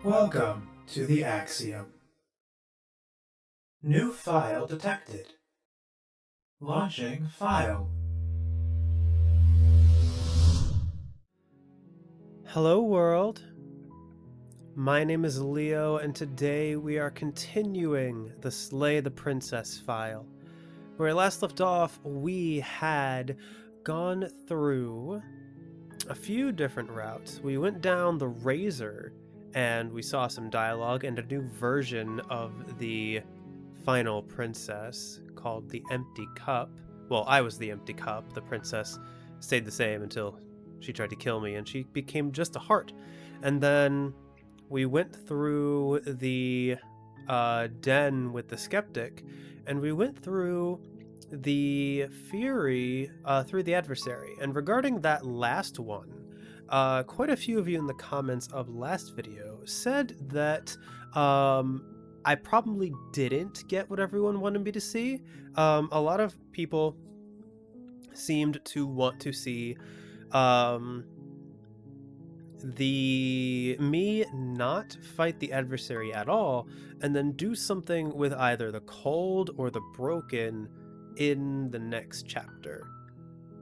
Welcome to the Axiom. New file detected. Launching file. Hello world, my name is Leo and today we are continuing the Slay the Princess file. Where I last left off, we had gone through a few different routes. We went down the Razor and we saw some dialogue and a new version of the final princess called the Empty Cup. Well, I was the Empty Cup. The princess stayed the same until she tried to kill me and she became just a heart. And then we went through the den with the skeptic and we went through the Fury through the Adversary. And regarding that last one, quite a few of you in the comments of last video said that I probably didn't get what everyone wanted me to see. A lot of people seemed to want to see me not fight the adversary at all and then do something with either the cold or the broken in the next chapter.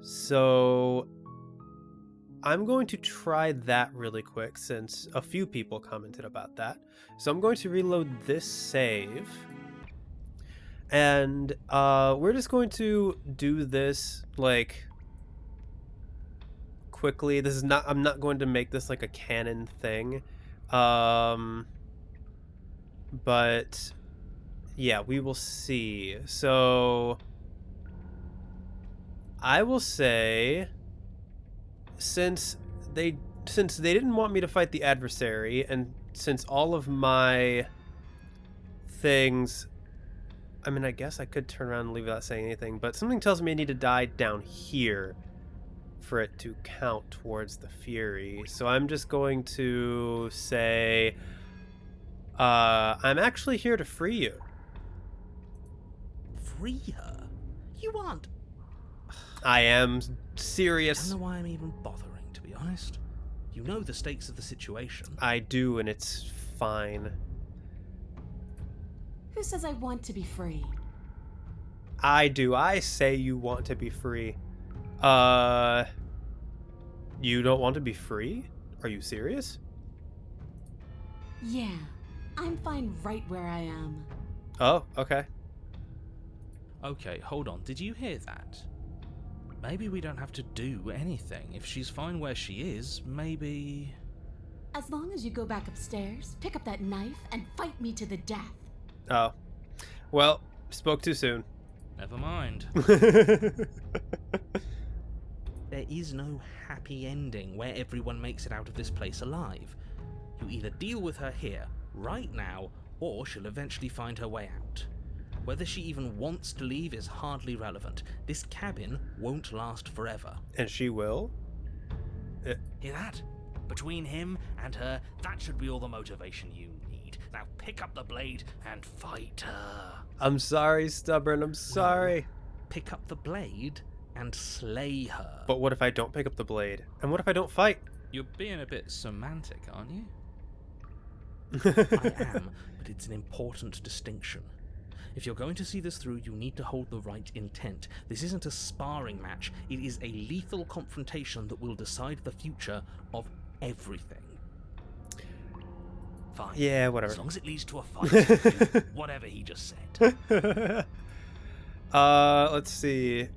So I'm going to try that really quick since a few people commented about that. So I'm going to reload this save and we're just going to do this like quickly. This is not, I'm not going to make this like a canon thing. But yeah, we will see. So I will say, since they didn't want me to fight the adversary, and since all of my things, I mean, I guess I could turn around and leave without saying anything, but something tells me I need to die down here for it to count towards the Fury. So I'm just going to say, I'm actually here to free you. Free her? You aren't. I am serious. I don't know why I'm even bothering, to be honest. You know the stakes of the situation. I do, and it's fine. Who says I want to be free? I do. I say you want to be free. You don't want to be free? Are you serious? Yeah, I'm fine right where I am. Oh, okay. Okay, hold on. Did you hear that? Maybe we don't have to do anything. If she's fine where she is, maybe... As long as you go back upstairs, pick up that knife, and fight me to the death. Oh. Well, spoke too soon. Never mind. There is no happy ending where everyone makes it out of this place alive. You either deal with her here, right now, or she'll eventually find her way out. Whether she even wants to leave is hardly relevant. This cabin won't last forever. And she will? Hear that? Between him and her, that should be all the motivation you need. Now pick up the blade and fight her. I'm sorry, Stubborn. I'm sorry. No, pick up the blade and slay her. But what if I don't pick up the blade? And what if I don't fight? You're being a bit semantic, aren't you? I am, but it's an important distinction. If you're going to see this through, you need to hold the right intent. This isn't a sparring match. It is a lethal confrontation that will decide the future of everything. Fine. Yeah, whatever. As long as it leads to a fight, whatever he just said. Let's see.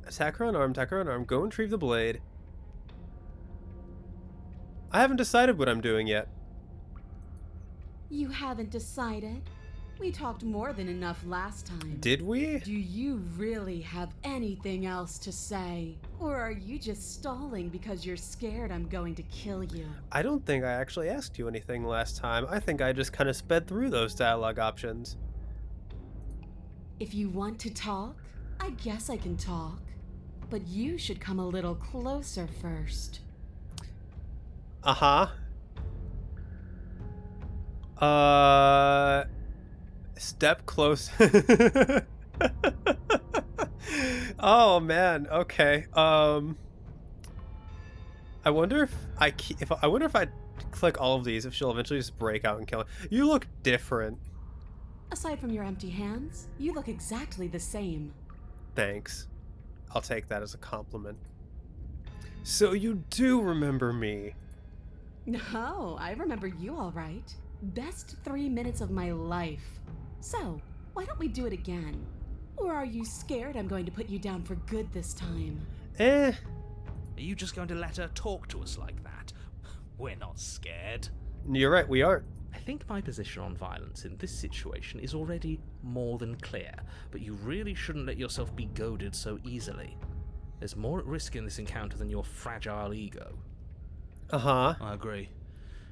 Attack her unarmed, attack her unarmed. Go and retrieve the blade. I haven't decided what I'm doing yet. You haven't decided? We talked more than enough last time. Did we? Do you really have anything else to say? Or are you just stalling because you're scared I'm going to kill you? I don't think I actually asked you anything last time. I think I just kind of sped through those dialogue options. If you want to talk, I guess I can talk. But you should come a little closer first. Uh-huh. Step close. Oh man, okay. I wonder if I wonder if I click all of these if she'll eventually just break out and kill him. You look different. Aside from your empty hands, you look exactly the same. Thanks. I'll take that as a compliment. So you do remember me. No, I remember you all right. Best 3 minutes of my life. So, why don't we do it again? Or are you scared I'm going to put you down for good this time? Are you just going to let her talk to us like that? We're not scared. You're right, we aren't. I think my position on violence in this situation is already more than clear, but you really shouldn't let yourself be goaded so easily. There's more at risk in this encounter than your fragile ego. Uh-huh. I agree.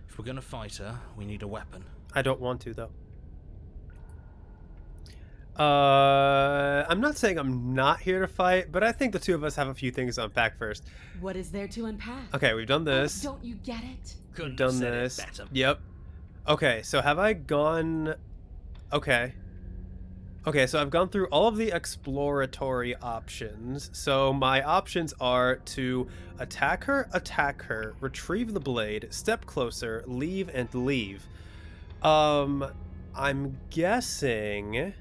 If we're gonna fight her, we need a weapon. I don't want to, though. I'm not saying I'm not here to fight, but I think the two of us have a few things to unpack first. What is there to unpack? Okay, we've done this. Oh, don't you get it? Couldn't We've done have said this. it better. Yep. Okay, so have I gone... Okay. Okay, so I've gone through all of the exploratory options. So my options are to attack her, retrieve the blade, step closer, leave, and leave. I'm guessing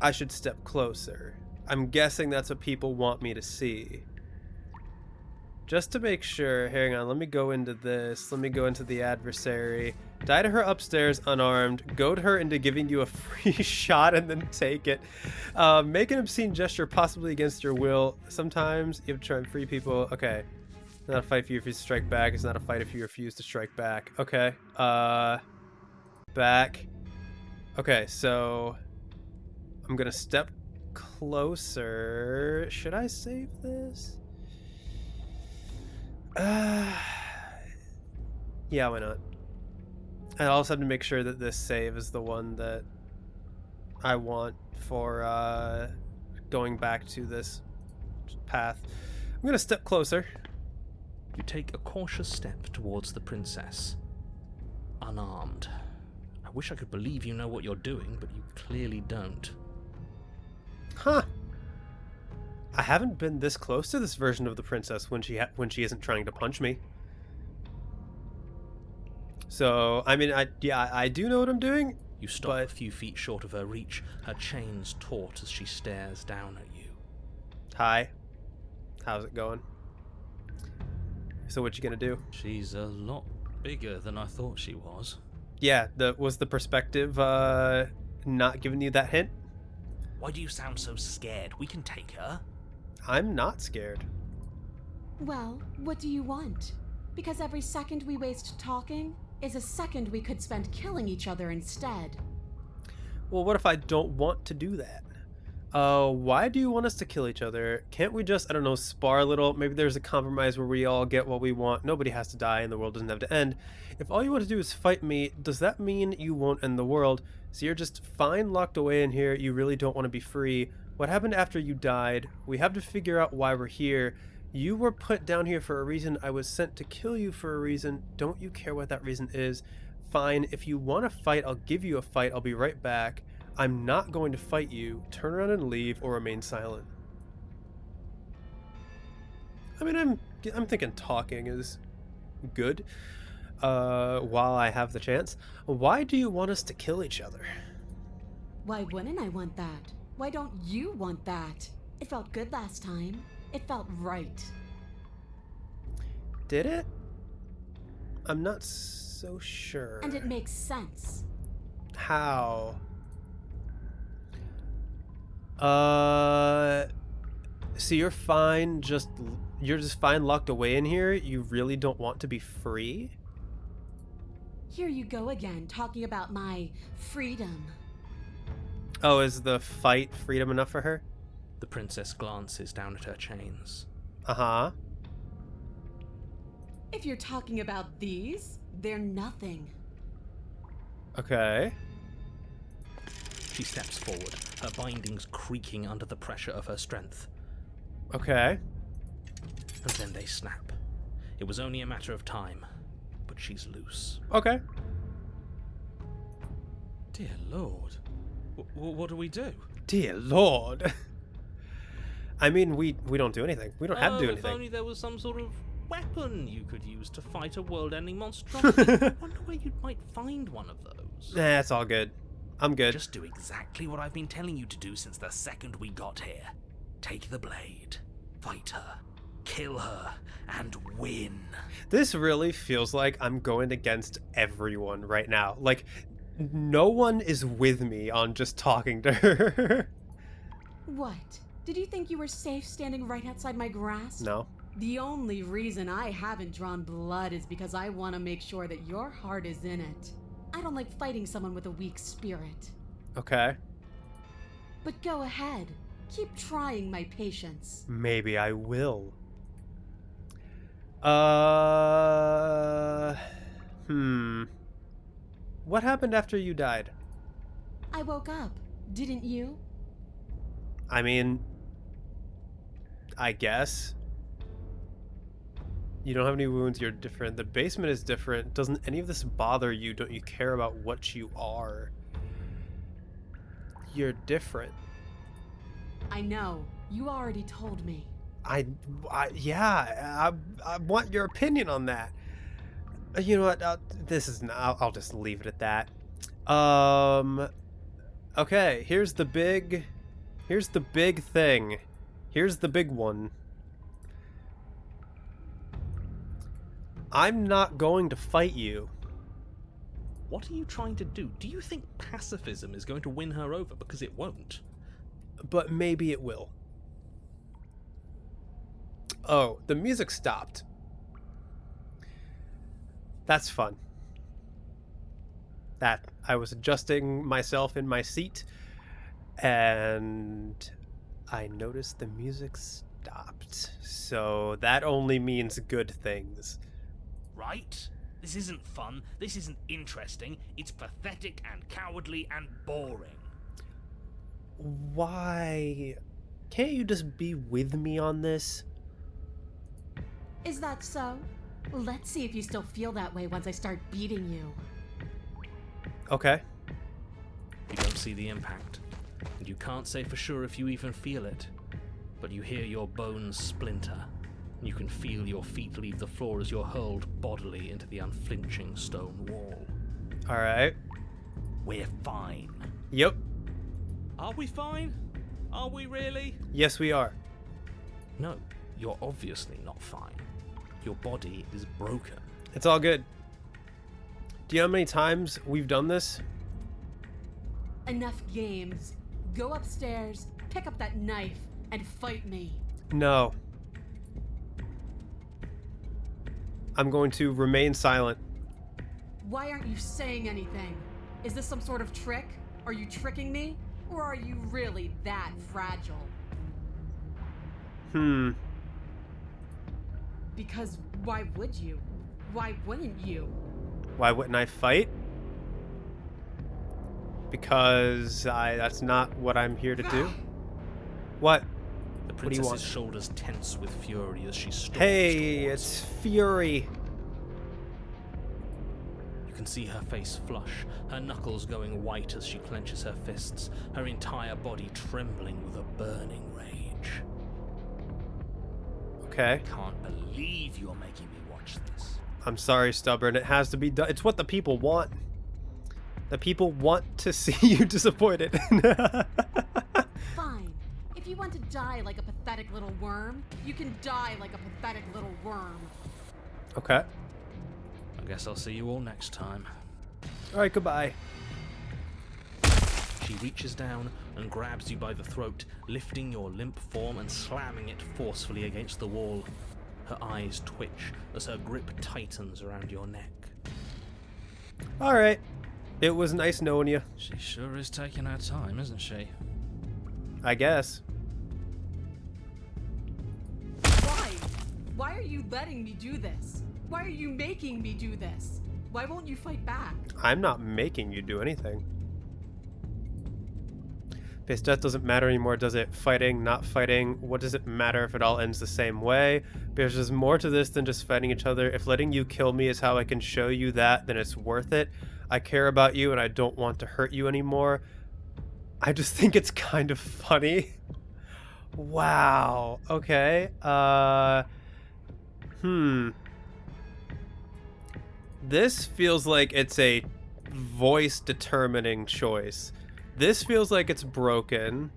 I should step closer. I'm guessing that's what people want me to see. Just to make sure, hang on, let me go into this. Let me go into the adversary. Die to her upstairs unarmed. Goad her into giving you a free shot and then take it. Make an obscene gesture possibly against your will. Sometimes you have to try and free people. Okay. Not a fight if you refuse to strike back. It's not a fight if you refuse to strike back. Okay. Back. Okay, so I'm gonna step closer. Should I save this? Yeah, why not? I also have to make sure that this save is the one that I want for going back to this path. I'm gonna step closer. You take a cautious step towards the princess, unarmed. I wish I could believe you know what you're doing, but you clearly don't. Huh. I haven't been this close to this version of the princess when she isn't trying to punch me. So, I mean, I do know what I'm doing. You stop a few feet short of her reach, her chains taut as she stares down at you. Hi. How's it going? So what you gonna do? She's a lot bigger than I thought she was. Yeah, was the perspective not giving you that hint? Why do you sound so scared? We can take her. I'm not scared. Well, what do you want? Because every second we waste talking is a second we could spend killing each other instead. Well, what if I don't want to do that? Why do you want us to kill each other? Can't we just, I don't know, spar a little? Maybe there's a compromise where we all get what we want. Nobody has to die and the world doesn't have to end. If all you want to do is fight me, does that mean you won't end the world? So you're just fine locked away in here. You really don't want to be free. What happened after you died? We have to figure out why we're here. You were put down here for a reason. I was sent to kill you for a reason. Don't you care what that reason is? Fine. If you want to fight, I'll give you a fight. I'll be right back. I'm not going to fight you. Turn around and leave or remain silent. I mean, I'm thinking talking is good while I have the chance. Why do you want us to kill each other? Why wouldn't I want that? Why don't you want that? It felt good last time. It felt right. Did it? I'm not so sure. And it makes sense. How? So you're fine, you're just fine locked away in here? You really don't want to be free? Here you go again, talking about my freedom. Oh, is the fight freedom enough for her? The princess glances down at her chains. Uh-huh. If you're talking about these, they're nothing. Okay. She steps forward, her bindings creaking under the pressure of her strength. Okay. And then they snap. It was only a matter of time, but she's loose. Okay. Dear Lord. What do we do? Dear Lord. I mean, we don't do anything. We don't have to do If anything. only there was some sort of weapon you could use to fight a world-ending monstrosity. I wonder where you might find one of those. Nah, it's all good. I'm good. Just do exactly what I've been telling you to do since the second we got here. Take the blade, fight her, kill her, and win. This really feels like I'm going against everyone right now. Like, no one is with me on just talking to her. What? Did you think you were safe standing right outside my grasp? No. The only reason I haven't drawn blood is because I want to make sure that your heart is in it. I don't like fighting someone with a weak spirit. Okay. But go ahead. Keep trying my patience. Maybe I will. What happened after you died? I woke up. Didn't you? I mean, I guess. You don't have any wounds, you're different. The basement is different. Doesn't any of this bother you? Don't you care about what you are? You're different. I know. You already told me. Yeah, I want your opinion on that. You know what? I'll just leave it at that. Okay, here's the big thing. Here's the big one. I'm not going to fight you. What are you trying to do? Do you think pacifism is going to win her over? Because it won't. But maybe it will. Oh, the music stopped. That's fun. That I was adjusting myself in my seat and I noticed the music stopped. So that only means good things. Right? This isn't fun, this isn't interesting, it's pathetic and cowardly and boring. Why can't you just be with me on this? Is that so? Let's see if you still feel that way once I start beating you. Okay. You don't see the impact, and you can't say for sure if you even feel it, but you hear your bones splinter. You can feel your feet leave the floor as you're hurled bodily into the unflinching stone wall. Alright. We're fine. Yep. Are we fine? Are we really? Yes, we are. No, you're obviously not fine. Your body is broken. It's all good. Do you know how many times we've done this? Enough games. Go upstairs, pick up that knife, and fight me. No. I'm going to remain silent. Why aren't you saying anything? Is this some sort of trick? Are you tricking me? Or are you really that fragile? Because why would you? Why wouldn't you? Why wouldn't I fight? Because that's not what I'm here to do. What? The What do you want? princess's shoulders tense with fury as she storms Hey, towards. it's Fury. You can see her face flush, her knuckles going white as she clenches her fists, her entire body trembling with a burning rage. Okay. I can't believe you're making me watch this. I'm sorry, Stubborn. It has to be done. It's what the people want. The people want to see you disappointed. Fine. If you want to die like a pathetic little worm, you can die like a pathetic little worm. Okay. I guess I'll see you all next time. Alright, goodbye. She reaches down and grabs you by the throat, lifting your limp form and slamming it forcefully against the wall. Her eyes twitch as her grip tightens around your neck. Alright. It was nice knowing you, She sure is taking her time, isn't she? I guess. Why? Why are you letting me do this? Why are you making me do this? Why won't you fight back? I'm not making you do anything. Face death doesn't matter anymore, does it? Fighting, not fighting, what does it matter if it all ends the same way? Because there's more to this than just fighting each other. If letting you kill me is how I can show you that, then it's worth it. I care about you and I don't want to hurt you anymore. I just think it's kind of funny. Wow. Okay. This feels like it's a voice determining choice. This feels like it's broken.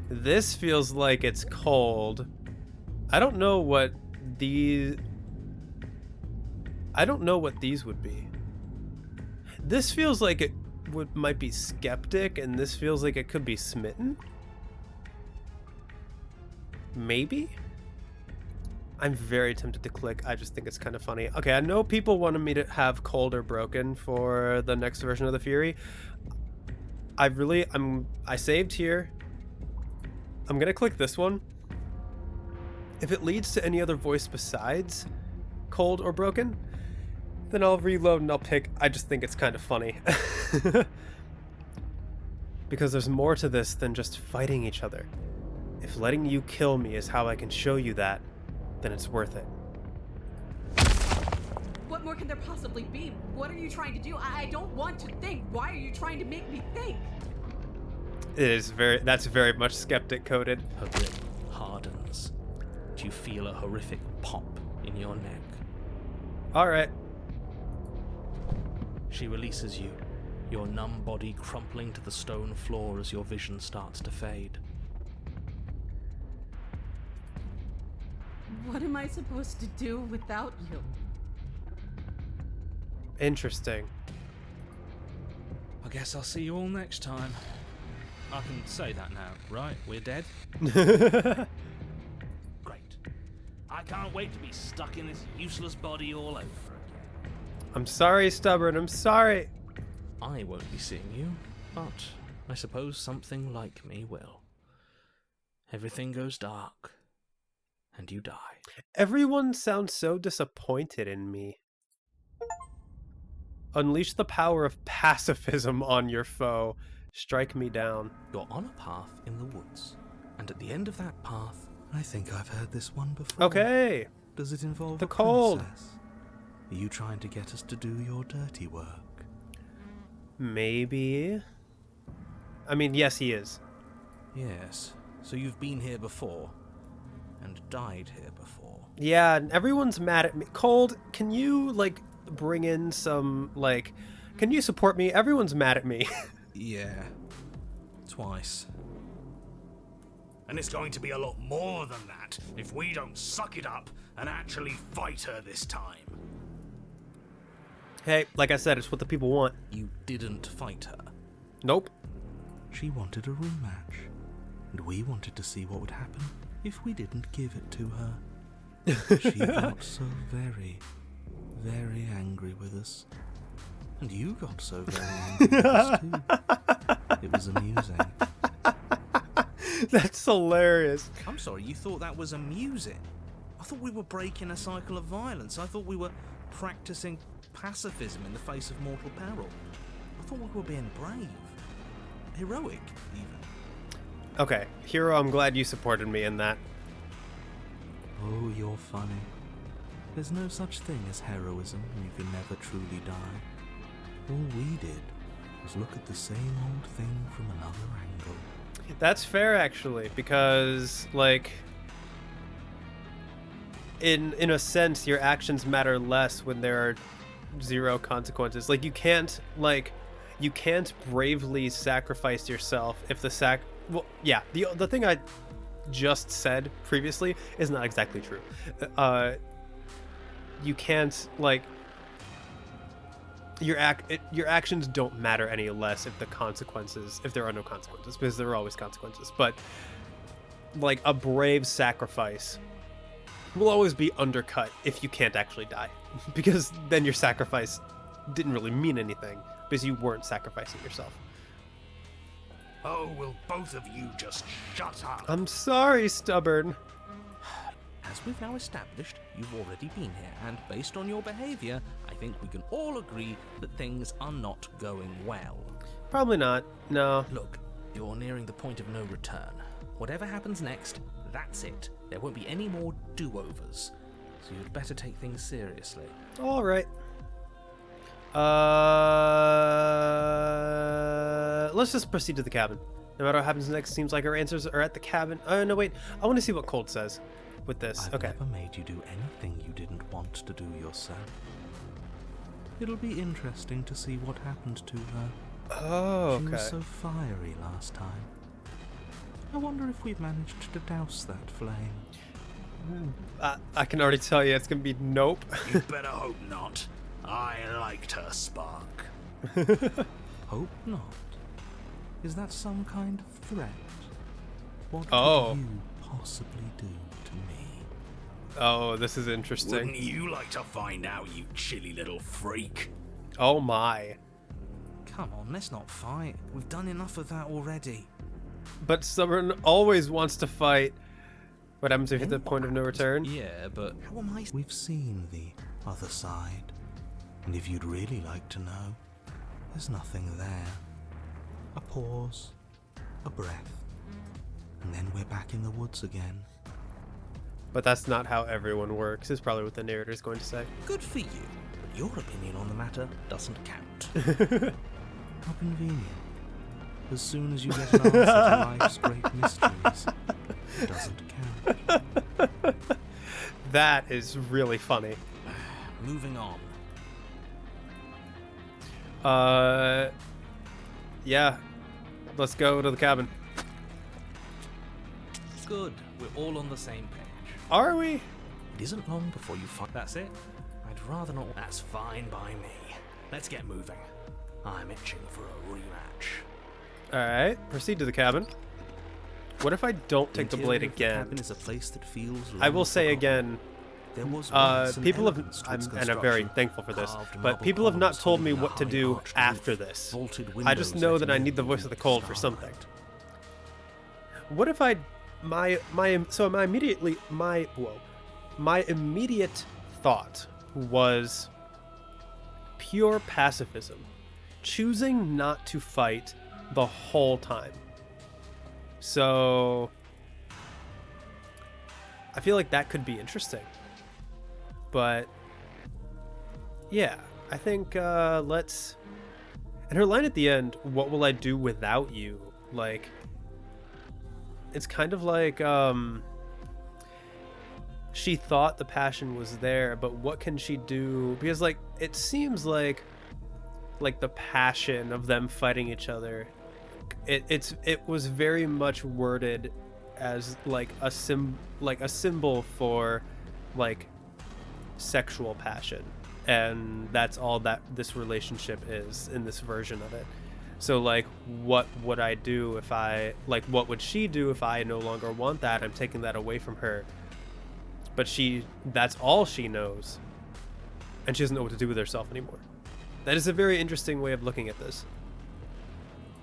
This feels like it's cold. I don't know what these would be. This feels like it might be skeptic, and this feels like it could be smitten. Maybe? I'm very tempted to click. I just think it's kind of funny. Okay, I know people wanted me to have cold or broken for the next version of the Fury. I saved here. I'm gonna click this one. If it leads to any other voice besides cold or broken, then I'll reload and I'll pick. I just think it's kind of funny. Because there's more to this than just fighting each other. If letting you kill me is how I can show you that, then it's worth it. What more can there possibly be? What are you trying to do? I don't want to think. Why are you trying to make me think? That's very much skeptic coded. Her grip hardens. Do you feel a horrific pop in your neck? Alright. She releases you, your numb body crumpling to the stone floor as your vision starts to fade. What am I supposed to do without you? Interesting. I guess I'll see you all next time. I can say that now, right? We're dead? Great. I can't wait to be stuck in this useless body all over again. I'm sorry, Stubborn. I'm sorry. I won't be seeing you, but I suppose something like me will. Everything goes dark, and you die. Everyone sounds so disappointed in me. Unleash the power of pacifism on your foe. Strike me down. You're on a path in the woods, and at the end of that path, I think I've heard this one before. Okay. Does it involve The a cold. princess? Are you trying to get us to do your dirty work? Maybe. I mean, yes, he is. Yes. So you've been here before, and died here before. Yeah, and everyone's mad at me. Cold, can you, bring in some, can you support me? Everyone's mad at me. Yeah. Twice. And it's going to be a lot more than that if we don't suck it up and actually fight her this time. Hey, like I said, it's what the people want. You didn't fight her. Nope. She wanted a rematch, and we wanted to see what would happen if we didn't give it to her. She got so very, very angry with us. And you got so very angry with us too. It was amusing. That's hilarious. I'm sorry, you thought that was amusing? I thought we were breaking a cycle of violence. I thought we were practicing pacifism in the face of mortal peril. I thought we were being brave. Heroic, even. Okay, Hero, I'm glad you supported me in that. Oh, you're funny. There's no such thing as heroism when you can never truly die. All we did was look at the same old thing from another angle. That's fair, actually, because, in a sense, your actions matter less when there are zero consequences. You can't bravely sacrifice yourself if the well, yeah, the thing I just said previously is not exactly true. You can't, your actions don't matter any less if there are no consequences, because there are always consequences. But a brave sacrifice will always be undercut if you can't actually die, because then your sacrifice didn't really mean anything because you weren't sacrificing yourself. Oh, will both of you just shut up? I'm sorry, Stubborn. As we've now established, you've already been here, and based on your behavior, I think we can all agree that things are not going well. Probably not. No. Look, you're nearing the point of no return. Whatever happens next, that's it. There won't be any more do-overs. So you'd better take things seriously. All right. Let's just proceed to the cabin. No matter what happens next, seems like our answers are at the cabin. No, wait. I want to see what Cold says. with this. I've Okay. never made you do anything you didn't want to do yourself. It'll be interesting to see what happened to her. Oh, She was okay. so fiery last time. I wonder if we've managed to douse that flame. I can already tell you it's gonna be nope. You better hope not. I liked her spark. Hope not. Is that some kind of threat? What Oh. could you possibly do to me? Oh, this is interesting. Wouldn't you like to find out, you chilly little freak? Oh my. Come on, let's not fight. We've done enough of that already. But someone always wants to fight. What happens if you hit the point of no return? Yeah, but how am I? We've seen the other side. And if you'd really like to know, there's nothing there. A pause, a breath, and then we're back in the woods again. But that's not how everyone works, is probably what the narrator's going to say. Good for you, but your opinion on the matter doesn't count. How convenient. As soon as you get an answer to life's great mysteries, it doesn't count. That is really funny. Moving on. Yeah. Let's go to the cabin. Good, we're all on the same page. Are we? It isn't long before you find. That's it? I'd rather not. That's fine by me. Let's get moving. I'm itching for a rematch. Alright, proceed to the cabin. What if I don't take the blade interior of the again? cabin is a place that feels I will long say forgotten. again, There was once an people have, elegance to and its I'm very construction. thankful for this, Carved but marble people have not columns told me holding a what to high do arched after roof, this. vaulted I just windows know letting that I in need the the voice of the weak cold for something. starlight. What if I, my immediate thought was pure pacifism, choosing not to fight the whole time. So I feel like that could be interesting. But yeah, I think let's. And her line at the end, "What will I do without you?" Like, it's kind of like she thought the passion was there, but what can she do? Because like it seems like the passion of them fighting each other, it was very much worded as like a symbol for like sexual passion, and that's all that this relationship is in this version of it. So like, what would I do if I, like, what would she do if I no longer want that? I'm taking that away from her, but that's all she knows, and she doesn't know what to do with herself anymore. That is a very interesting way of looking at this.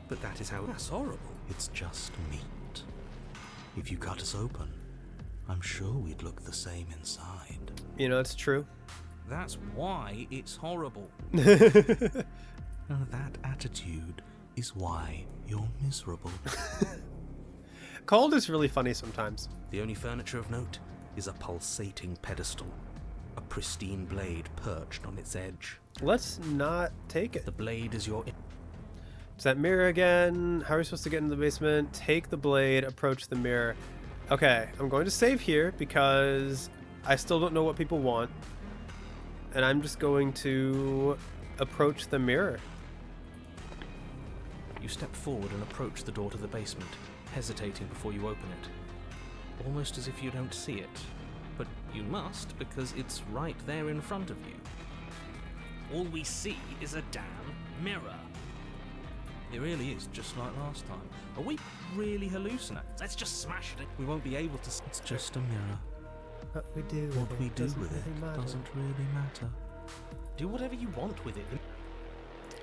But that is how. That's horrible. It's just meat. If you cut us open, I'm sure we'd look the same inside. You know, it's true. That's why it's horrible. And that attitude is why you're miserable. Cold is really funny sometimes. The only furniture of note is a pulsating pedestal, a pristine blade perched on its edge. Let's not take it. The blade is your. It's that mirror again. How are we supposed to get into the basement? Take the blade, approach the mirror. Okay, I'm going to save here because I still don't know what people want. And I'm just going to approach the mirror. You step forward and approach the door to the basement, hesitating before you open it. Almost as if you don't see it. But you must, because it's right there in front of you. All we see is a damn mirror. It really is, just like last time. Are we really hallucinating? Let's just smash it. We won't be able to. It's just a mirror. What we do What we do with it doesn't really matter. Do whatever you want with it.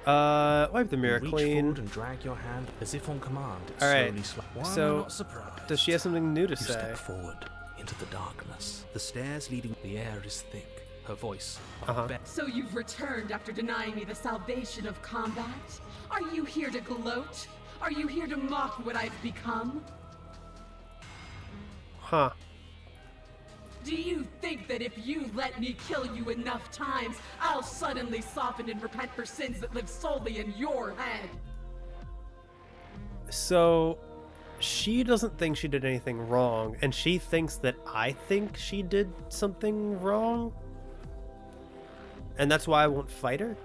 Wipe the mirror Reach clean. forward and drag your hand as if on command. It All right, slowly Why so am I not surprised? Does she have something new to You say? step forward into the darkness. The stairs leading. The air is thick. Her voice. Uh-huh. So you've returned after denying me the salvation of combat? Are you here to gloat? Are you here to mock what I've become? Huh. Do you think that if you let me kill you enough times, I'll suddenly soften and repent for sins that live solely in your head? So she doesn't think she did anything wrong, and she thinks that I think she did something wrong. And that's why I won't fight her?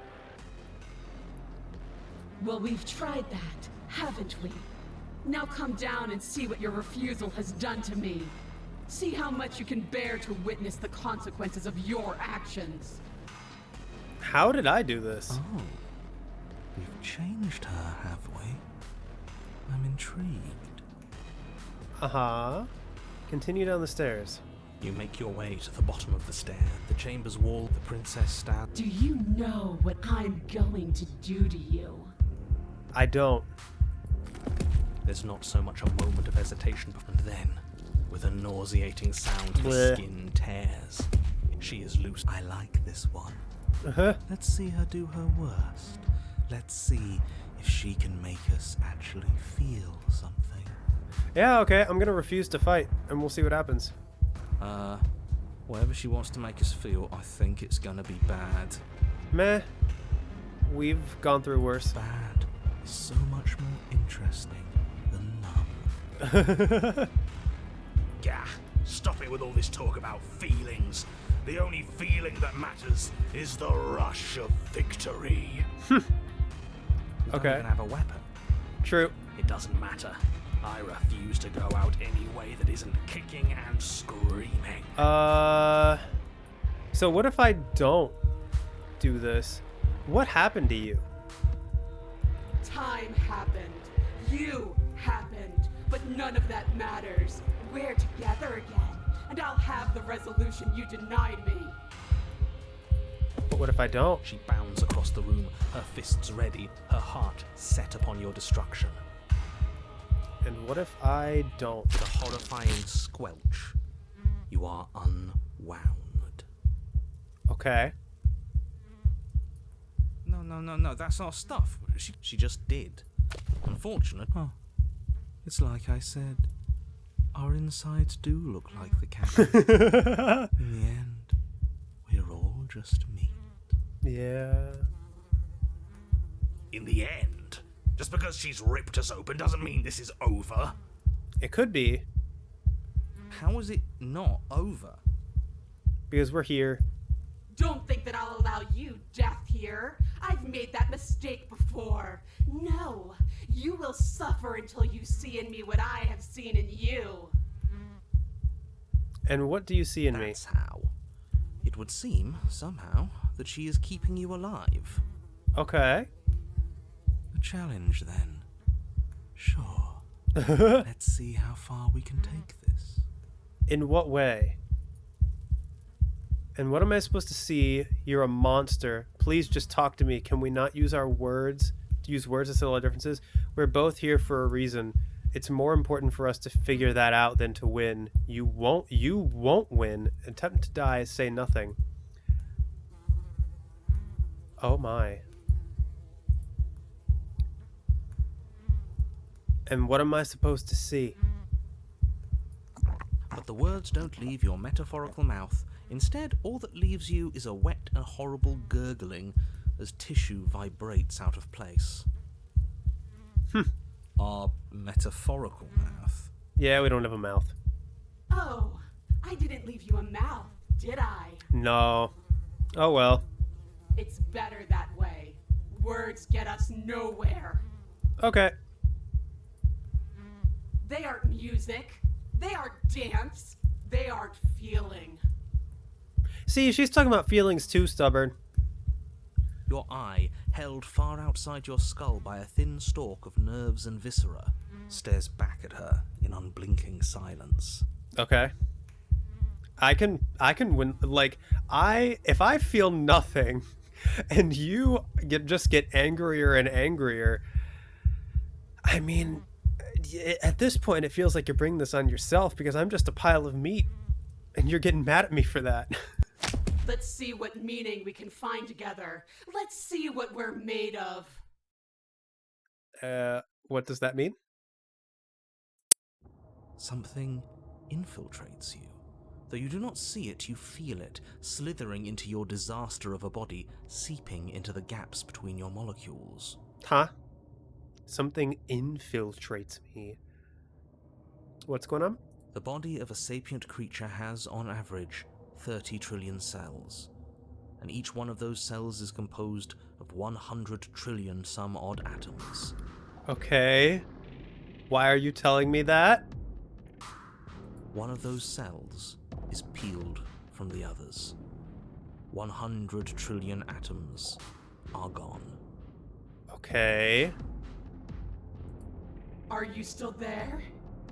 Well, we've tried that, haven't we? Now come down and see what your refusal has done to me. See how much you can bear to witness the consequences of your actions. How did I do this? Oh. We've changed her, have we? I'm intrigued. Uh-huh. Continue down the stairs. You make your way to the bottom of the stair. The chamber's wall, the princess stands. Do you know what I'm going to do to you? I don't. There's not so much a moment of hesitation, and then, with a nauseating sound, the Bleh. skin tears. She is loose. I like this one. Uh-huh. Let's see her do her worst. Let's see if she can make us actually feel something. Yeah, okay, I'm gonna refuse to fight, and we'll see what happens. Whatever she wants to make us feel, I think it's gonna be bad. Meh. We've gone through worse. Bad is so much more interesting than numb. Gah, stop it with all this talk about feelings. The only feeling that matters is the rush of victory. We don't Okay. even have a weapon. True. It doesn't matter. I refuse to go out any way that isn't kicking and screaming. So what if I don't do this? What happened to you? Time happened. You happened. But none of that matters. We're together again, and I'll have the resolution you denied me. But what if I don't? She bounds across the room, her fists ready, her heart set upon your destruction. And what if I don't? With a horrifying squelch, you are unwound. Okay. No, that's our stuff. She just did. Unfortunate. Huh. It's like I said. Our insides do look like the cabin. In the end, we're all just meat. Yeah. In the end, just because she's ripped us open doesn't mean this is over. It could be, How is it not over? because we're here. Don't think that I'll allow you death here. I've made that mistake before. No, you will suffer until you see in me what I have seen in you. And what do you see in me? That's how. It would seem, somehow, that she is keeping you alive. Okay. A challenge, then. Sure. Let's see how far we can take this. In what way? And what am I supposed to see? You're a monster. Please just talk to me. Can we not use our words? Use words to settle our differences? We're both here for a reason. It's more important for us to figure that out than to win. You won't win. Attempt to die, say nothing. Oh my. And what am I supposed to see? But the words don't leave your metaphorical mouth. Instead, all that leaves you is a wet and horrible gurgling as tissue vibrates out of place. Our metaphorical mouth. Yeah, we don't have a mouth. Oh, I didn't leave you a mouth, did I? No. Oh well. It's better that way. Words get us nowhere. Okay. They aren't music. They aren't dance. They aren't feeling. See, she's talking about feelings too, Stubborn. Your eye, held far outside your skull by a thin stalk of nerves and viscera, stares back at her in unblinking silence. Okay. I can win. Like, if I feel nothing and you just get angrier and angrier, I mean, at this point it feels like you're bringing this on yourself, because I'm just a pile of meat and you're getting mad at me for that. Let's see what meaning we can find together. Let's see what we're made of. What does that mean? Something infiltrates you. Though you do not see it, you feel it, slithering into your disaster of a body, seeping into the gaps between your molecules. Huh? Something infiltrates me. What's going on? The body of a sapient creature has, on average, 30 trillion cells. And each one of those cells is composed of 100 trillion some odd atoms. Okay. Why are you telling me that? One of those cells is peeled from the others. 100 trillion atoms are gone. Okay. Are you still there?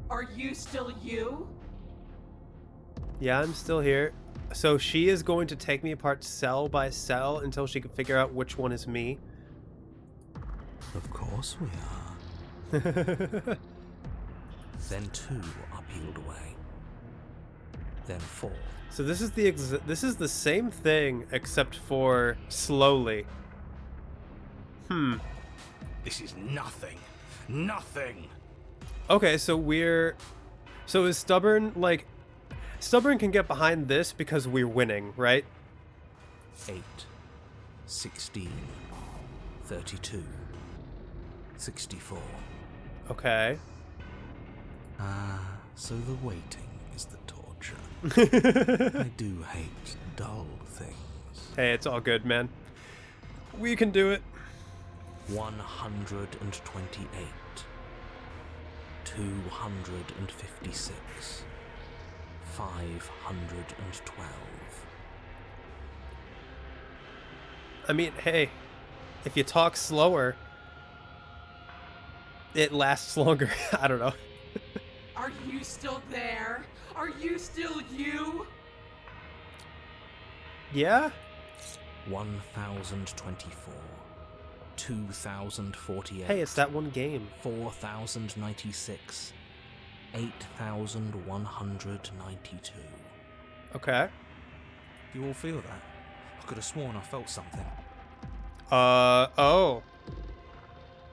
Are you still you? Yeah, I'm still here. So she is going to take me apart cell by cell until she can figure out which one is me. Of course we are. Then 2 are peeled away. Then 4. So this is the same thing except for slowly. This is nothing. Nothing. Okay, so is Stubborn, like, Stubborn can get behind this because we're winning, right? 8, 16, 32, 64. Okay. So the waiting is the torture. I do hate dull things. Hey, it's all good, man. We can do it. 128, 256, 512. I mean, hey, if you talk slower, it lasts longer. I don't know. Are you still there? Are you still you? Yeah? 1024, 2048. Hey, it's that one game. 4096, 8192. Okay. Do you all feel that? I could have sworn I felt something. Oh.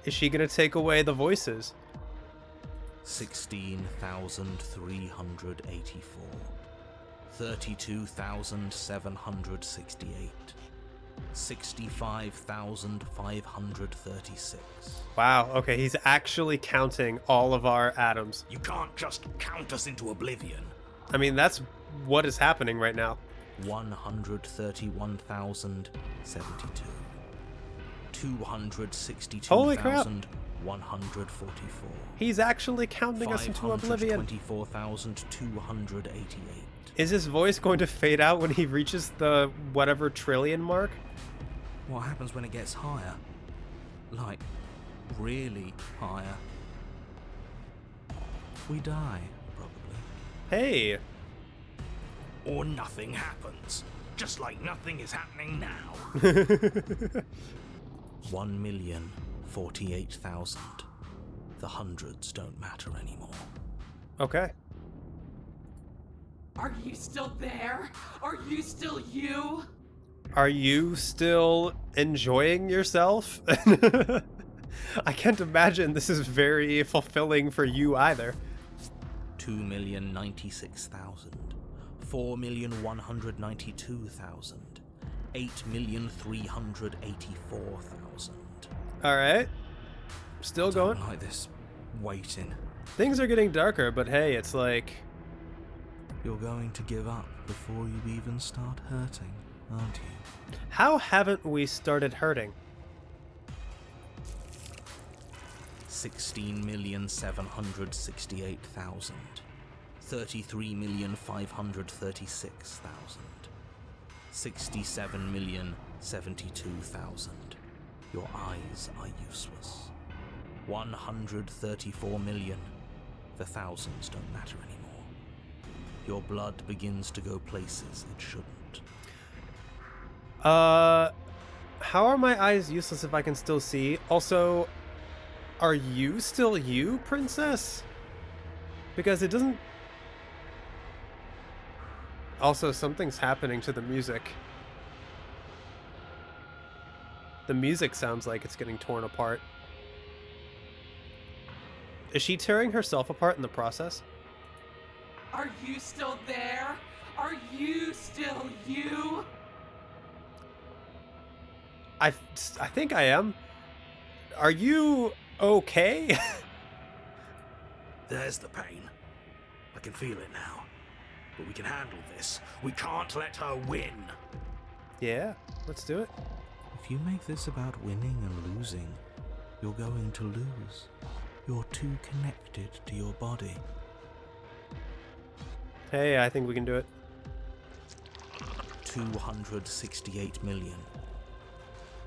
Is she gonna take away the voices? 16,384, 32,768, 65,536. Wow, okay, he's actually counting all of our atoms. You can't just count us into oblivion. I mean, that's what is happening right now. 131,072, Holy crap. 262,144. He's actually counting us into oblivion. 524,288. Is his voice going to fade out when he reaches the whatever trillion mark? What happens when it gets higher? Like, really higher? We die, probably. Hey. Or nothing happens. Just like nothing is happening now. 1,048,000. The hundreds don't matter anymore. Okay. Are you still there? Are you still you? Are you still enjoying yourself? I can't imagine this is very fulfilling for you either. 2,096,000. 4,192,000. 8,384,000. Alright. Still I going. don't like this waiting. Things are getting darker, but hey, it's like... You're going to give up before you even start hurting, aren't you? How haven't we started hurting? 16,768,000. 33,536,000. 67,072,000. Your eyes are useless. 134 million. The thousands don't matter anymore. Your blood begins to go places it shouldn't. How are my eyes useless if I can still see? Also, are you still you, princess? Because it doesn't... Also, something's happening to the music. The music sounds like it's getting torn apart. Is she tearing herself apart in the process? Are you still there? Are you still you? I think I am. Are you okay? There's the pain. can feel it now. But we can handle this. We can't let her win. Yeah, let's do it. If you make this about winning and losing, you're going to lose. You're too connected to your body. Hey, I think we can do it. 268 million.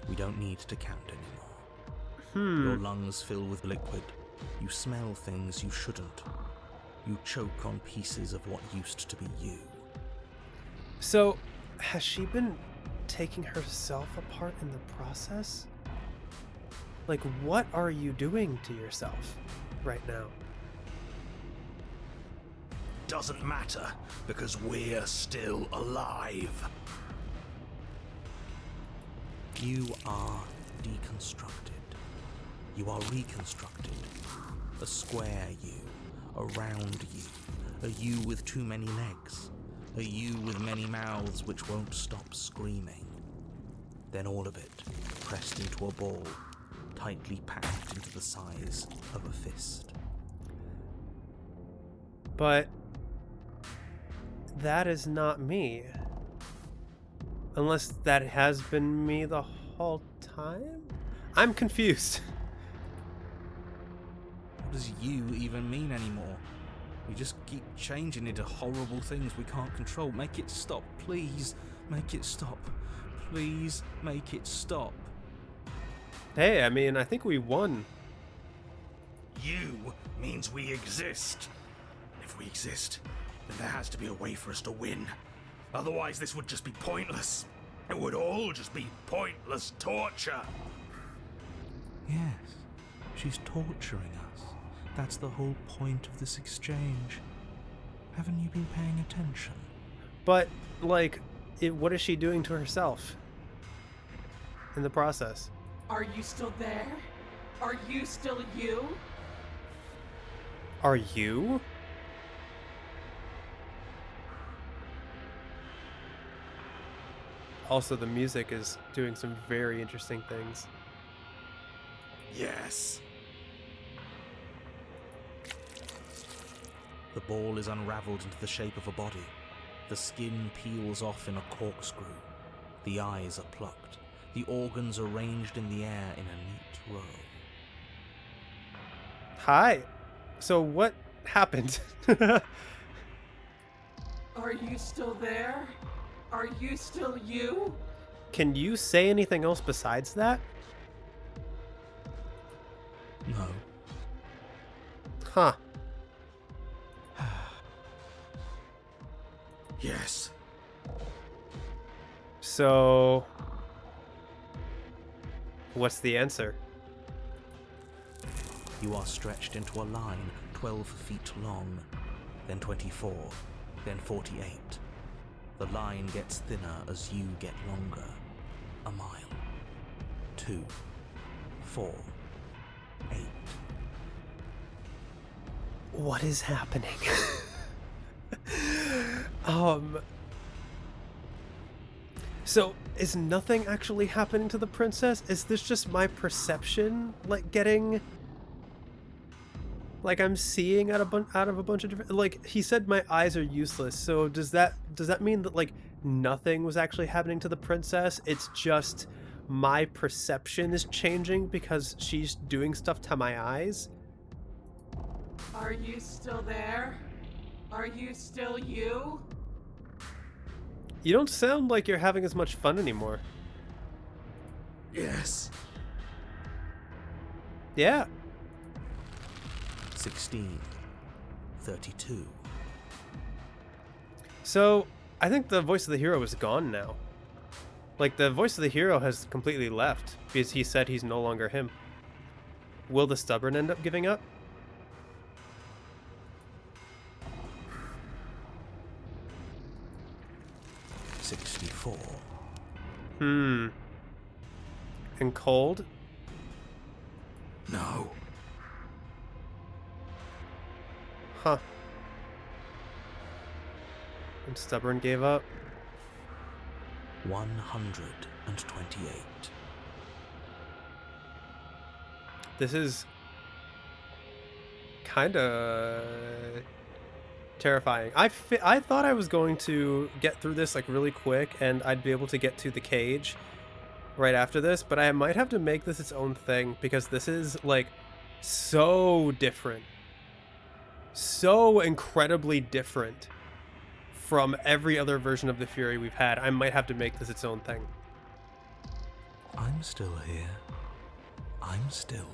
We don't need to count anymore. Your lungs fill with liquid. You smell things you shouldn't. You choke on pieces of what used to be you. So, has she been taking herself apart in the process? Like, what are you doing to yourself right now? Doesn't matter, because we're still alive. You are deconstructed. You are reconstructed. A square you, a round you, a you with too many legs, a you with many mouths which won't stop screaming. Then all of it pressed into a ball, tightly packed into the size of a fist. But that is not me. Unless that has been me the whole time? I'm confused. What does you even mean anymore? We just keep changing into horrible things we can't control. Make it stop, please. Make it stop. Please make it stop. Hey, I mean, I think we won. You means we exist. If we exist, then there has to be a way for us to win. Otherwise, this would just be pointless. It would all just be pointless torture. Yes, she's torturing us. That's the whole point of this exchange. Haven't you been paying attention? But, like, what is she doing to herself in the process? Are you still there? Are you still you? Are you? Also, the music is doing some very interesting things. Yes. The ball is unraveled into the shape of a body. The skin peels off in a corkscrew. The eyes are plucked. The organs arranged in the air in a neat row. Hi. So what happened? Are you still there? Are you still you? Can you say anything else besides that? No. Huh. Yes. So, what's the answer? You are stretched into a line 12 feet long, then 24, then 48. The line gets thinner as you get longer. A mile. 2, 4, 8. What is happening? So is nothing actually happening to the princess? Is this just my perception, like getting, like I'm seeing out of a bunch of different, like he said my eyes are useless. So does that mean that like nothing was actually happening to the princess? It's just my perception is changing because she's doing stuff to my eyes? Are you still there? Are you still you? You don't sound like you're having as much fun anymore. Yes. Yeah. 16, 32. So, I think the voice of the hero is gone now. Like, the voice of the hero has completely left because he said he's no longer him. Will the stubborn end up giving up? 64. And cold? No. Huh. And stubborn gave up? 128. This is kinda terrifying. I thought I was going to get through this like really quick and I'd be able to get to the cage right after this, but I might have to make this its own thing because this is like so different. So incredibly different from every other version of the Fury we've had. I might have to make this its own thing. I'm still here. I'm still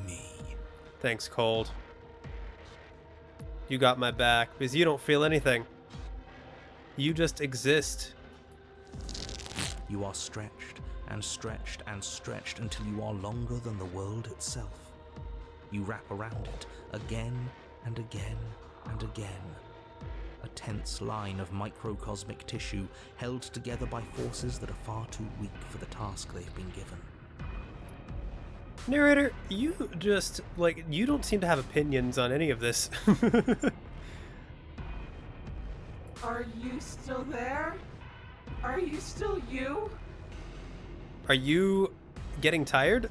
me. Thanks, Cold. You got my back because you don't feel anything. You just exist. You are stretched and stretched and stretched until you are longer than the world itself. You wrap around it again and again and again. A tense line of microcosmic tissue held together by forces that are far too weak for the task they've been given. Narrator, you just, like, you don't seem to have opinions on any of this. Are you still there? Are you still you? Are you getting tired?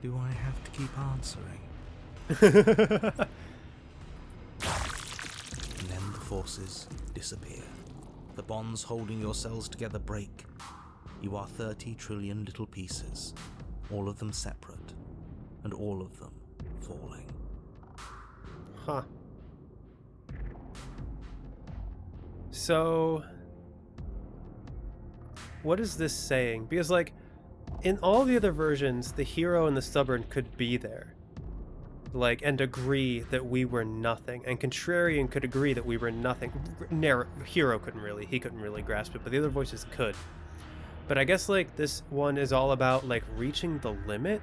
Do I have to keep answering? And then the forces disappear. The bonds holding your cells together break. You are 30 trillion little pieces, all of them separate, and all of them falling. Huh. So, what is this saying? Because, like, in all the other versions, the hero and the stubborn could be there. Like, and agree that we were nothing. And Contrarian could agree that we were nothing. Hero couldn't really. He couldn't really grasp it, but the other voices could. But I guess, like, this one is all about, like, reaching the limit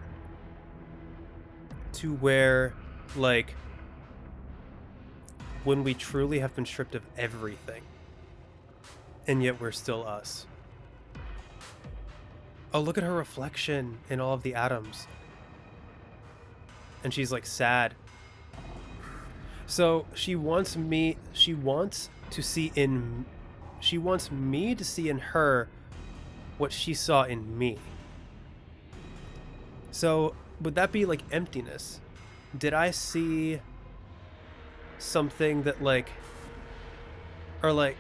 to where, like, when we truly have been stripped of everything, and yet we're still us. Oh, look at her reflection in all of the atoms. And she's, like, sad. So she wants me to see in her what she saw in me. So would that be like emptiness? Did I see something that, like, or like,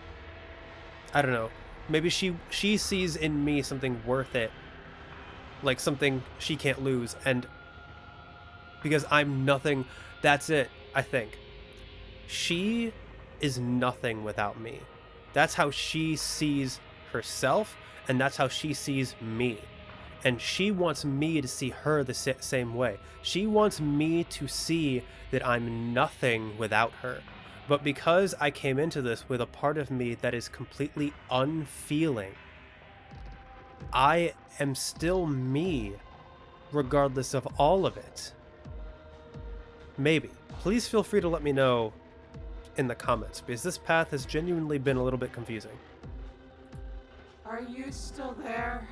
I don't know, maybe she sees in me something worth it, like something she can't lose, and because I'm nothing, that's it. I think she is nothing without me. That's how she sees herself, and that's how she sees me. And she wants me to see her the same way. She wants me to see that I'm nothing without her. But because I came into this with a part of me that is completely unfeeling, I am still me, regardless of all of it. Maybe. Please feel free to let me know in the comments, because this path has genuinely been a little bit confusing. Are you still there?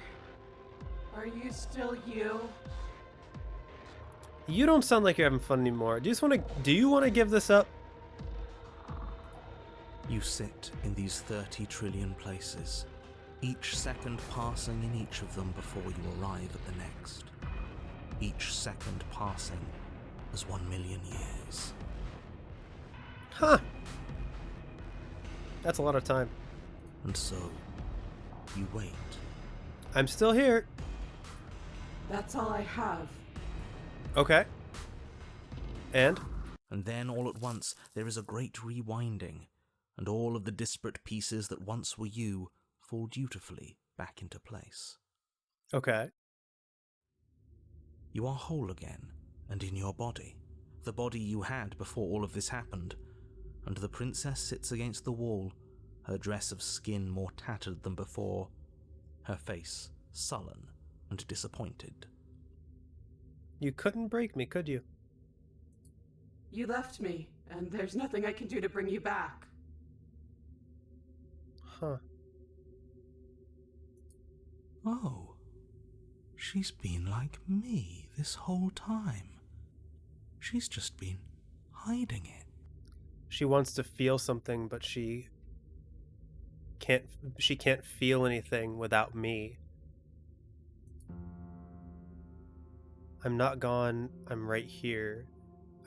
Are you still you? You don't sound like you're having fun anymore. Do you want to give this up? You sit in these 30 trillion places, each second passing in each of them before you arrive at the next. Each second passing as 1 million years. Huh. That's a lot of time. And so, you wait. I'm still here. That's all I have. Okay. And then all at once there is a great rewinding, and all of the disparate pieces that once were you fall dutifully back into place. okay. You are whole again, and in your body, the body you had before all of this happened, and the princess sits against the wall, her dress of skin more tattered than before, her face sullen and disappointed. You couldn't break me, could you? You left me, and there's nothing I can do to bring you back. Huh. Oh, she's been like me this whole time. She's just been hiding it. She wants to feel something, but she can't feel anything without me. I'm not gone. I'm right here.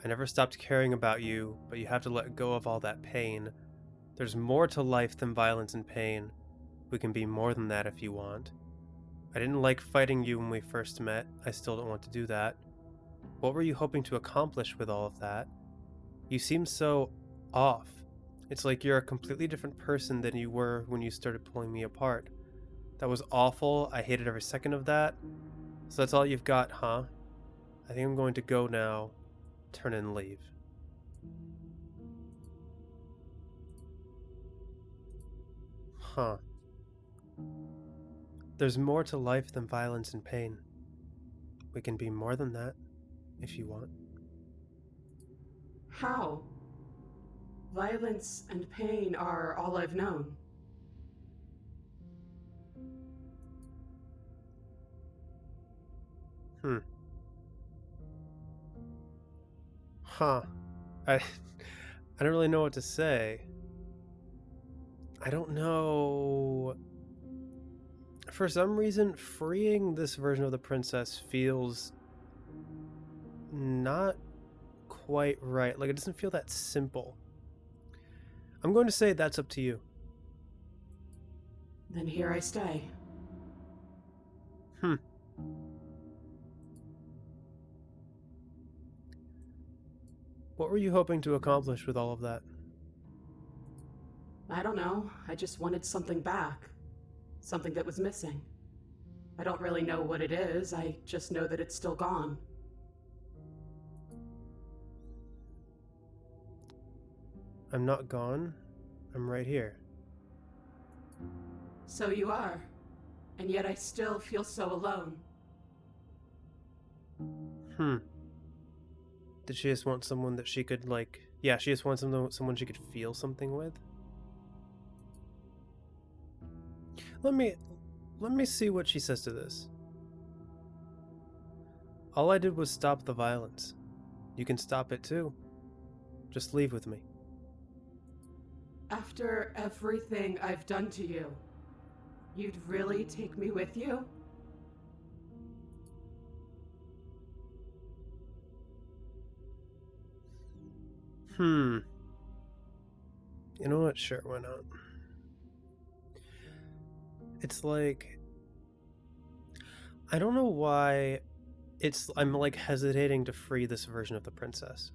I never stopped caring about you, but you have to let go of all that pain. There's more to life than violence and pain. We can be more than that if you want. I didn't like fighting you when we first met. I still don't want to do that. What were you hoping to accomplish with all of that? You seem so off. It's like you're a completely different person than you were when you started pulling me apart. That was awful. I hated every second of that. So that's all you've got, huh? I think I'm going to go now. Turn and leave. Huh. There's more to life than violence and pain. We can be more than that, if you want. How? Violence and pain are all I've known. Huh. I don't really know what to say. I don't know. For some reason, freeing this version of the princess feels not quite right. Like, it doesn't feel that simple. I'm going to say that's up to you. Then here I stay. What were you hoping to accomplish with all of that? I don't know. I just wanted something back. Something that was missing. I don't really know what it is. I just know that it's still gone. I'm not gone. I'm right here. So you are. And yet I still feel so alone. Did she just want someone that she could, like... Yeah, she just wants someone she could feel something with? Let me see what she says to this. All I did was stop the violence. You can stop it too. Just leave with me. After everything I've done to you, you'd really take me with you? You know what? Sure, why not? It's like... I don't know why I'm like hesitating to free this version of the princess.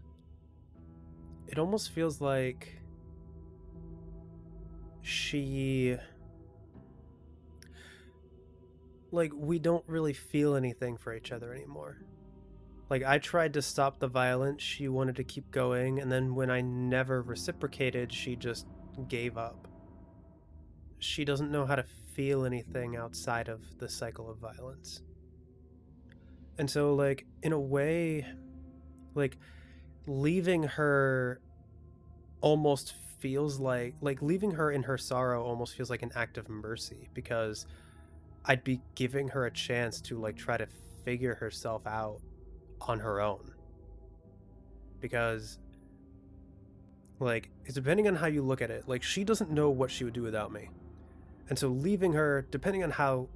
It almost feels like we don't really feel anything for each other anymore. Like, I tried to stop the violence, she wanted to keep going, and then when I never reciprocated, she just gave up. She doesn't know how to feel anything outside of the cycle of violence. And so, like, in a way, like, leaving her almost feels like leaving her in her sorrow almost feels like an act of mercy, because I'd be giving her a chance to, like, try to figure herself out on her own. Because, like, it's depending on how you look at it, like, she doesn't know what she would do without me. And so leaving her, depending on how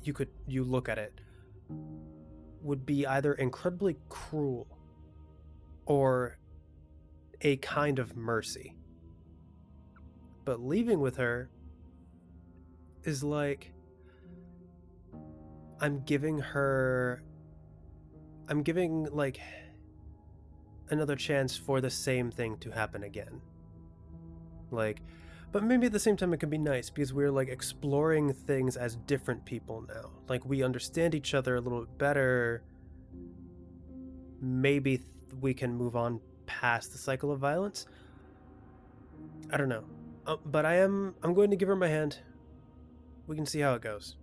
you look at it, would be either incredibly cruel or a kind of mercy. But leaving with her is like I'm giving like another chance for the same thing to happen again. Like, but maybe at the same time it can be nice because we're like exploring things as different people now. Like, we understand each other a little bit better. Maybe we can move on past the cycle of violence. I don't know. But I'm going to give her my hand. We can see how it goes.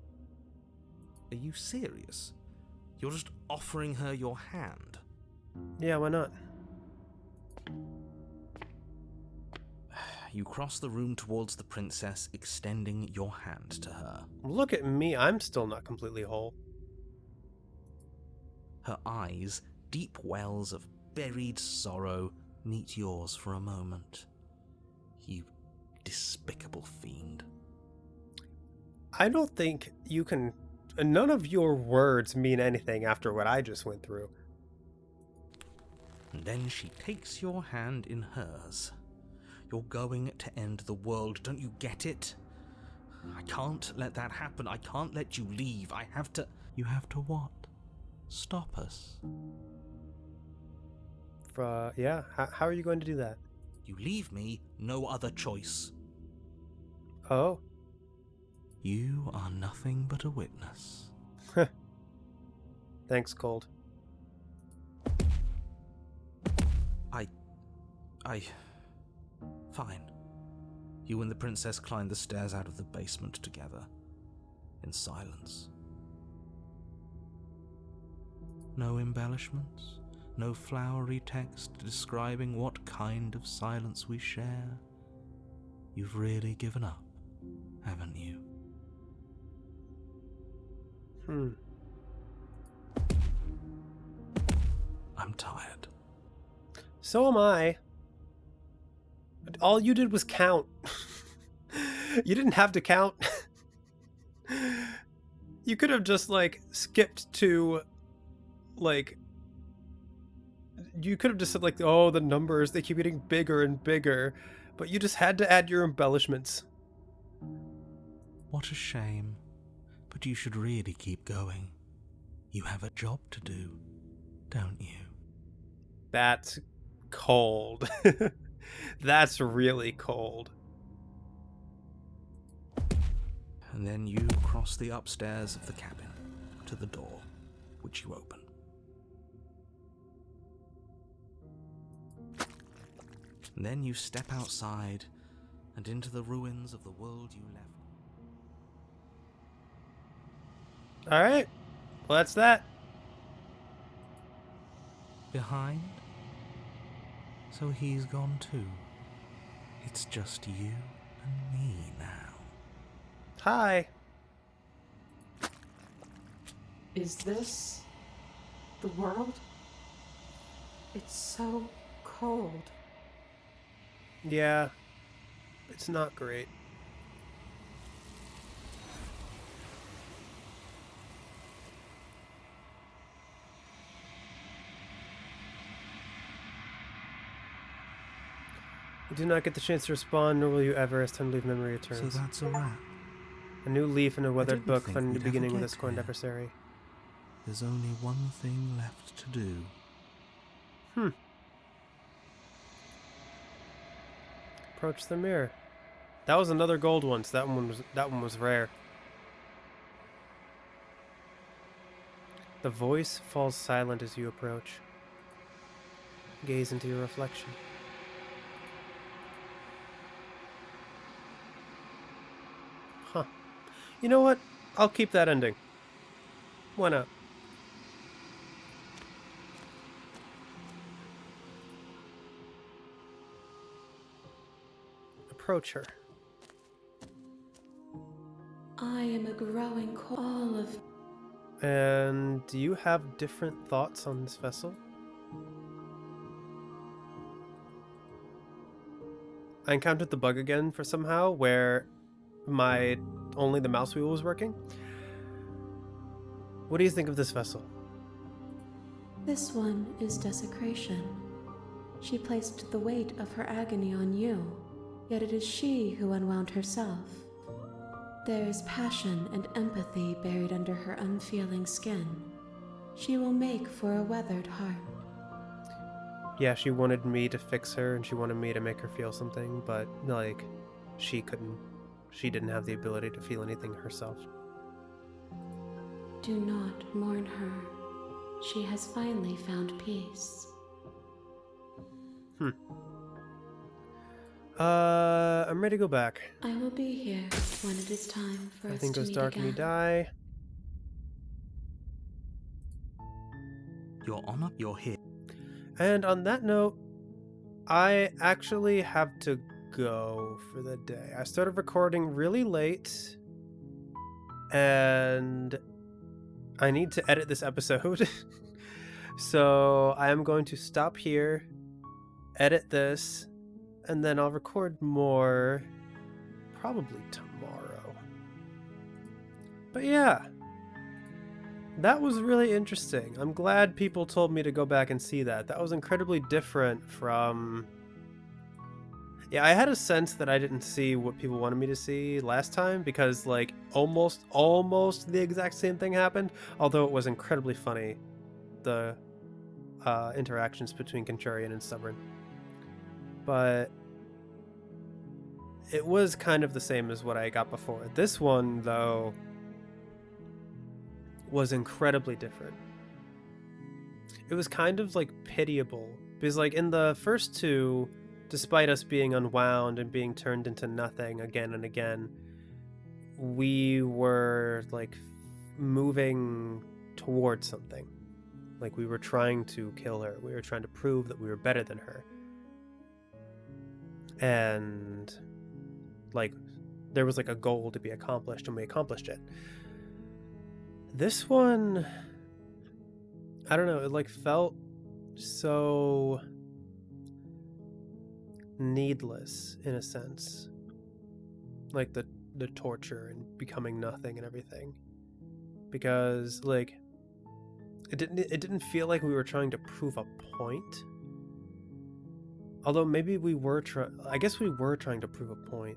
Are you serious? You're just offering her your hand? Yeah, why not? You cross the room towards the princess, extending your hand to her. Look at me, I'm still not completely whole. Her eyes, deep wells of buried sorrow, meet yours for a moment. You despicable fiend. I don't think you can... None of your words mean anything after what I just went through. And then she takes your hand in hers. You're going to end the world, don't you get it? I can't let that happen. I can't let you leave. I have to... You have to what? Stop us. Yeah, how are you going to do that? You leave me no other choice. Oh. You are nothing but a witness. Thanks, Cold. Fine. You and the princess climb the stairs out of the basement together, in silence. No embellishments, no flowery text describing what kind of silence we share. You've really given up, haven't you? I'm tired. So am I. All you did was count. You didn't have to count. You could have just, like, skipped to, like... You could have just said, like, oh, the numbers, they keep getting bigger and bigger. But you just had to add your embellishments. What a shame. But you should really keep going. You have a job to do, don't you? That's cold. That's really cold. And then you cross the upstairs of the cabin to the door, which you open. And then you step outside and into the ruins of the world you left. Alright. Well, that's that. Behind? So he's gone too. It's just you and me now. Hi. Is this the world? It's so cold. Yeah. It's not great. You do not get the chance to respond, nor will you ever, as time to leave memory returns. So that's a wrap. A new leaf in a weathered didn't book think finding the we'd ever beginning of get this scorned here. adversary. There's only one thing left to do. Approach the mirror. That was another gold one, so that one was rare. The voice falls silent as you approach. Gaze into your reflection. Huh. You know what? I'll keep that ending. Why not? Approach her. I am a growing all of... And do you have different thoughts on this vessel? I encountered the bug again for somehow where only the mouse wheel was working. What do you think of this vessel? This one is desecration. She placed the weight of her agony on you, yet it is she who unwound herself. There is passion and empathy buried under her unfeeling skin. She will make for a weathered heart. Yeah, she wanted me to fix her and she wanted me to make her feel something, but, like, she didn't have the ability to feel anything herself. Do not mourn her. She has finally found peace. I'm ready to go back. I will be here when it is time for us Everything to goes meet dark again. and you die. Your Honor, you're here. And on that note, I actually have to go for the day. I started recording really late, and I need to edit this episode. So I am going to stop here, edit this, and then I'll record more probably tomorrow. But yeah, That was really interesting. I'm glad people told me to go back and see that. That was incredibly different from... Yeah, I had a sense that I didn't see what people wanted me to see last time because, like, almost the exact same thing happened, although it was incredibly funny, the interactions between Contrarian and Stubborn. But it was kind of the same as what I got before. This one, though, was incredibly different. It was kind of, like, pitiable, because, like, in the first two... Despite us being unwound and being turned into nothing again and again, we were, like, moving towards something. Like, we were trying to kill her. We were trying to prove that we were better than her. And, like, there was, like, a goal to be accomplished, and we accomplished it. This one, I don't know, it, like, felt so... needless in a sense, like the torture and becoming nothing and everything, because like it didn't feel like we were trying to prove a point, although maybe we were I guess we were trying to prove a point,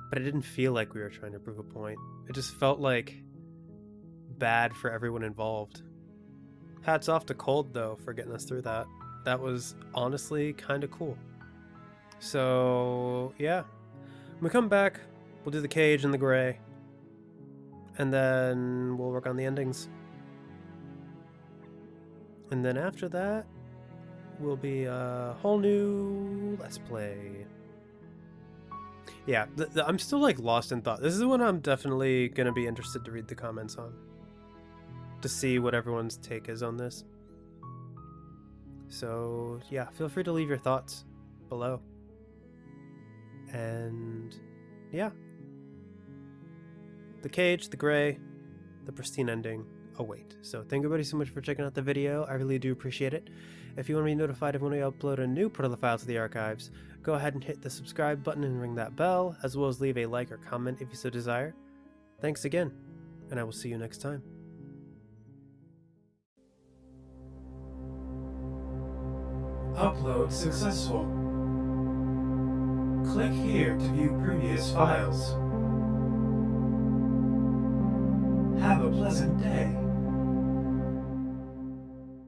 but it didn't feel like we were trying to prove a point. It just felt like bad for everyone involved. Hats off to Cold though for getting us through that. That was honestly kind of cool. So, yeah. When we come back, we'll do the cage and the gray. And then we'll work on the endings. And then after that, will be a whole new Let's Play. Yeah, I'm still like lost in thought. This is one I'm definitely going to be interested to read the comments on. To see what everyone's take is on this. So, yeah, feel free to leave your thoughts below. And, yeah. The cage, the gray, the pristine ending await. So, thank everybody so much for checking out the video. I really do appreciate it. If you want to be notified of when I upload a new part of the file to the archives, go ahead and hit the subscribe button and ring that bell, as well as leave a like or comment if you so desire. Thanks again, and I will see you next time. Upload successful. Click here to view previous files. Have a pleasant day.